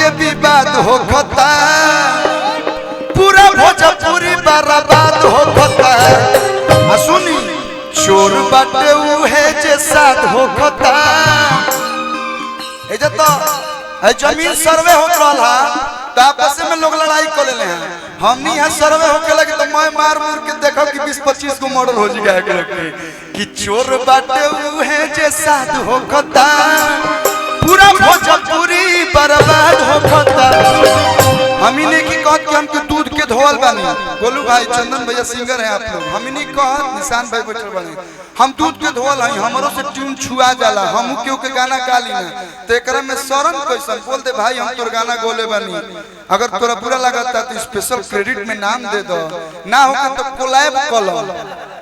के विवाद होखता, पूरा भोजपुरी बर्बाद होखता। सुनी चोर बाटे उहे जे साथ होखता। एजे तो जमीन सर्वे होत रहा तो आपस में लोग लड़ाई कर ले हैं। हमनी यहाँ सर्वे होके लगे तो मैं मार मुर के देखो कि 20-25 को मॉडल हो जाएगा कि चोर बाटे उहे जे साथ होखता, पूरा भोजपुरी बर्बाद होखता। हमी ने की कहत कि हमके दूध के धोवल बानी। गोलू भाई, चंदन भैया सिंगर हैं आप लोग। हमी ने कहत, निशान भाई बैठल बानी, हम दूध के धोवल हई, हमरो से ट्यून छुआ जाला, हमहू केहू के गाना गा ली ना तो एकरा में शर्म कैसन? बोल दे भाई हम तोर गाना गोले बानी, अगर तोरा बुरा लगता तो स्पेशल क्रेडिट में नाम दे दो, ना होगा तो कोलैब कर लो।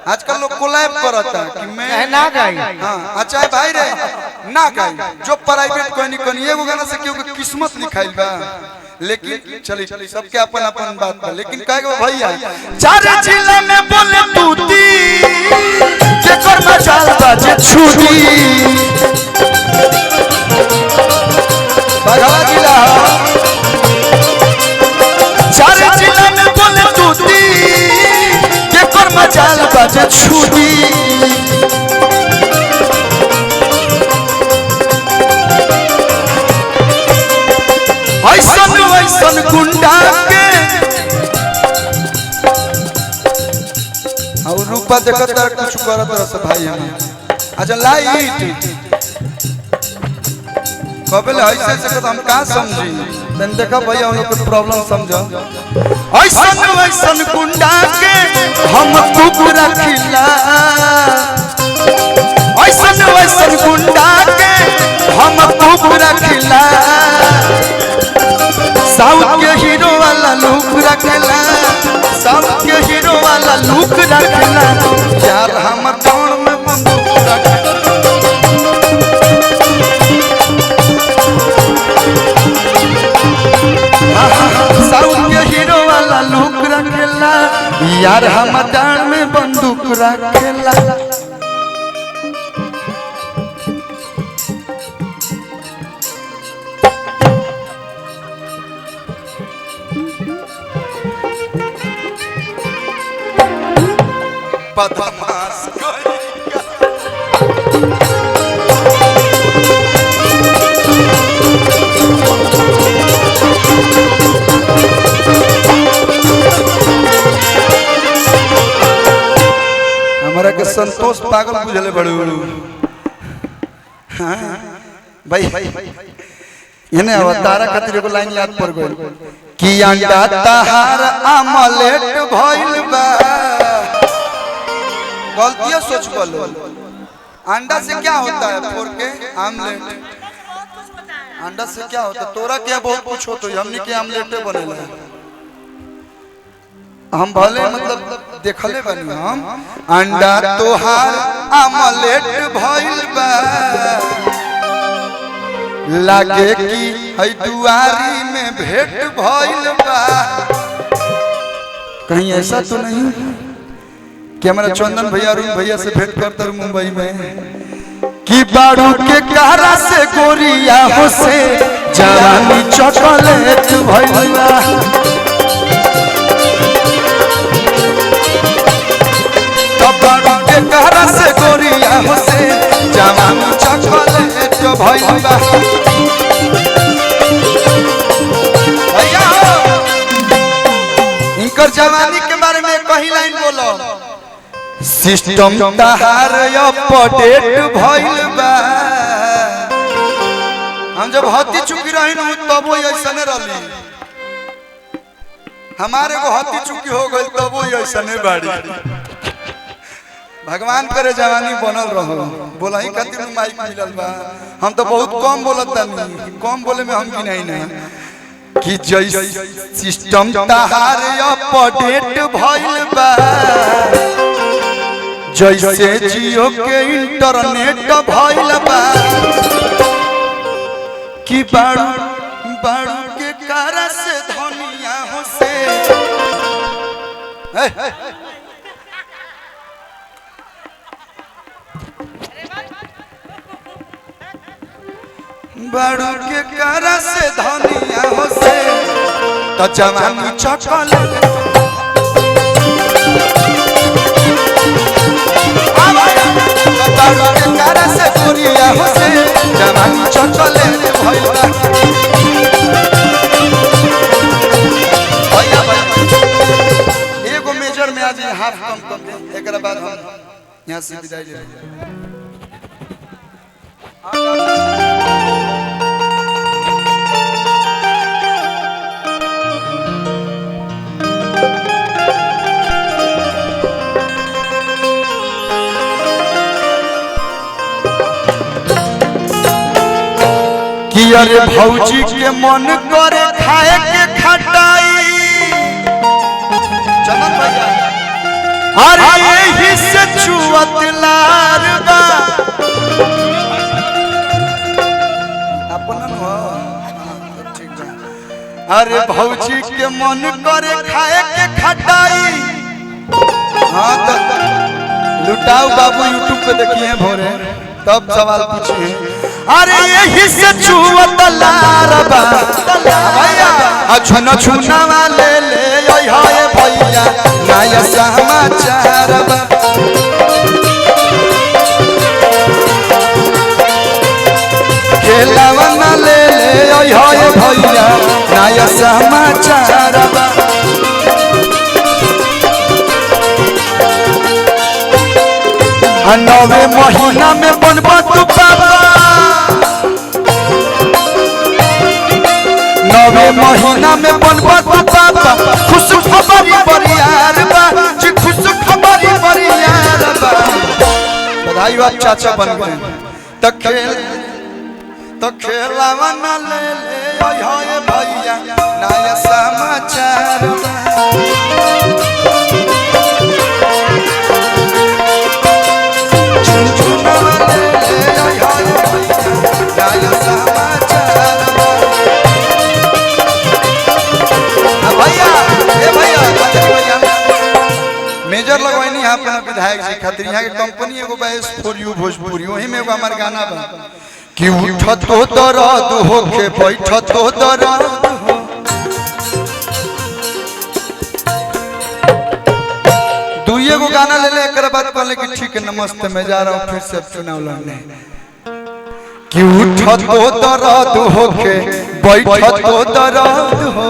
आजकल लोग कोलैब करता कि मैं ना गाई। हां अच्छा भाई रे ना गाई, जो प्राइवेट कोनी एगो गाना से केहू के किस्मत लिखाइल बा। लेकिन चली सबके अपन अपन बात बा। लेकिन कहे भैया चार जिला में बोले तूती जेकर मचाल बाजे छूटी, बगला जिला चार जिला में बोले तूती जेकर मचाल बाजे छूटी। ऐसन ऐसन गुंडा के और रूपा देखत कुछ करत रस भाई हम। अच्छा लाइट कबल ऐसे से हम का समझी तन देखा भैया हम लोग को प्रॉब्लम समझो। ऐसन ऐसन गुंडा के हम कुकुर रखिला, ऐसन ऐसन गुंडा के हम कुकुर रखिला। साउथ के हीरो वाला लुक रखला, साउथ के हीरो वाला लुक रखला, यार हमर टाउन में बंदूक रखला। साउथ के हीरो वाला लुक रखला, यार हमर टाउन में बंदूक रखला। बदमाश हमारा के संतोष पागल बुझले बड़ू। हाँ भाई इन्हें अवतारा खातिर एगो लाइन याद पड़ गई कि अंडा तहार आमलेट भइल बा। गलतियां सोच बोलो, अंडा से क्या होता है? फोड़ के आमलेट। अंडा से क्या होता है? तोरा क्या बहुत कुछ होता है, हमने के आमलेट बनेला। हम भले मतलब देखले बनी हम अंडा तोहार आमलेट भइल बा, लागे कि हई दुआरी में भेंट भइल बा। कहीं ऐसा तो नहीं कि हमारा चंदन भैया अरुण भैया से भेंट करता हूँ मुंबई में कि बारू के कहरा से गोरिया हो से जवानी चॉकलेट भइला। बारू के कहरा से गोरिया हो से जवानी चॉकलेट भइला। भैया इनकर जवानी के बारे में कही लाइन बोलो। सिस्टम तहार अपडेट भइल बा। हम जब हत्ती चुकी रही न तब वो ऐसने रहली, हमारे को हत्ती चुकी हो गई तब वो ऐसने बाड़ी। भगवान करे जवानी बनल रहो। बोला ही खातिर माइक मिलल बा। हम तो बहुत कम बोलता नहीं, कम बोले में हम की नहीं ना कि जैसे सिस्टम तहार अपडेट भइल बा, जैसे जियो के इंटरनेट भइल बा कि बारू बारू के कारा से धनिया हो से बारू के कारा से धनिया तो जवानी चॉकलेट तारा से गोरिया हो से जवानी चॉकलेट भइला भैया भैया एगो मेजर में आज हाफ कम कर दे एकरा बाद हम यहां से विदाई ले कि अरे भौजी के मन करे खाए के खटाई चलन भैया अरे यही से छुअत लार बा अपन हो ठीक बा अरे भौजी के मन करे खाए के खटाई हां तो लुटाऊ बाबू YouTube पे देखिए भोरे तब सवाल पूछिए अरे यही से छुअत लार बा भैया छुना छुना वाले ले ओय हाय भैया नया समाचार बा खेलावा ले ले ओय हाय भैया नया समाचार बा नवे महीना में बनबा तू बाबा नवे महीना में बनबा तू बाबा खुश खबरी बरियार बा जी खुश खबरी बरियार बा बधाई हो चाचा बन गए तो खेलावा ना ले ले ओय होए भैया नया समाचार मेजर लगवानी यहाँ पे विधायक जी खातिर यहाँ के कंपनी एगो बेस फॉर यू भोजपुरी वही में एगो हमार गाना बा कि उठ तो दर्द हो के बैठ तो दर्द हो दुइये गो गाना ले ले एक बात कहले कि ठीक है नमस्ते मैं जा रहा हूँ फिर से चुनाव लड़ने कि उठ तो दर्द हो के बैठ तो दर्द हो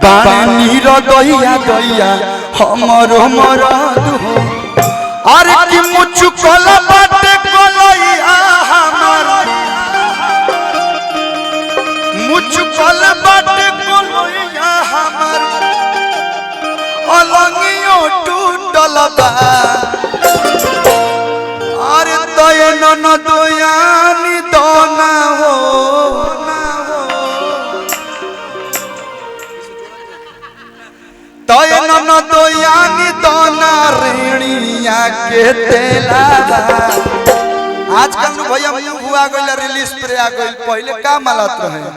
बानी रदैया दैया हमरो मरद हो अरे कि मुचुकल बाटे कलैया हमर मुचुकल बाटे कलैया हमर अलंगियो टूटल बा अरे तय न दोयानी दोना हो तय न दोयानी दोना रेणिया के तेला आजकल भैया हुआ गइल रिलीज पे आ गइल पहले का मालत रहे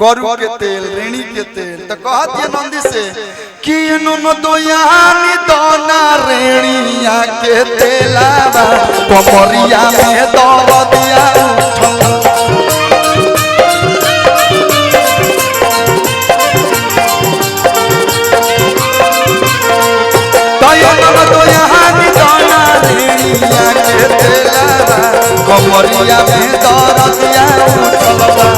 करू के तेल रेणी के तेल तो कहत ये नंदी से कि न दोयानी दोना रेणिया के तेला कमरिया में दर्द दिया कमरिया में दर्दिया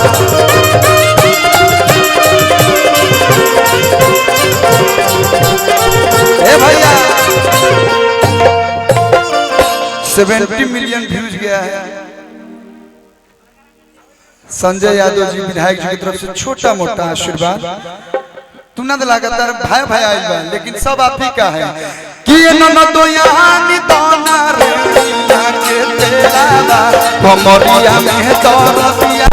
ए भैया 70 मिलियन व्यूज गया है संजय यादव जी विधायक जी की तरफ से छोटा मोटा आशीर्वाद तू ना लगातार भाई भाई आइल बा लेकिन सब आप ही का है कि न तो यहाँ निदाना रे के तेरा कमरिया में दर्दिया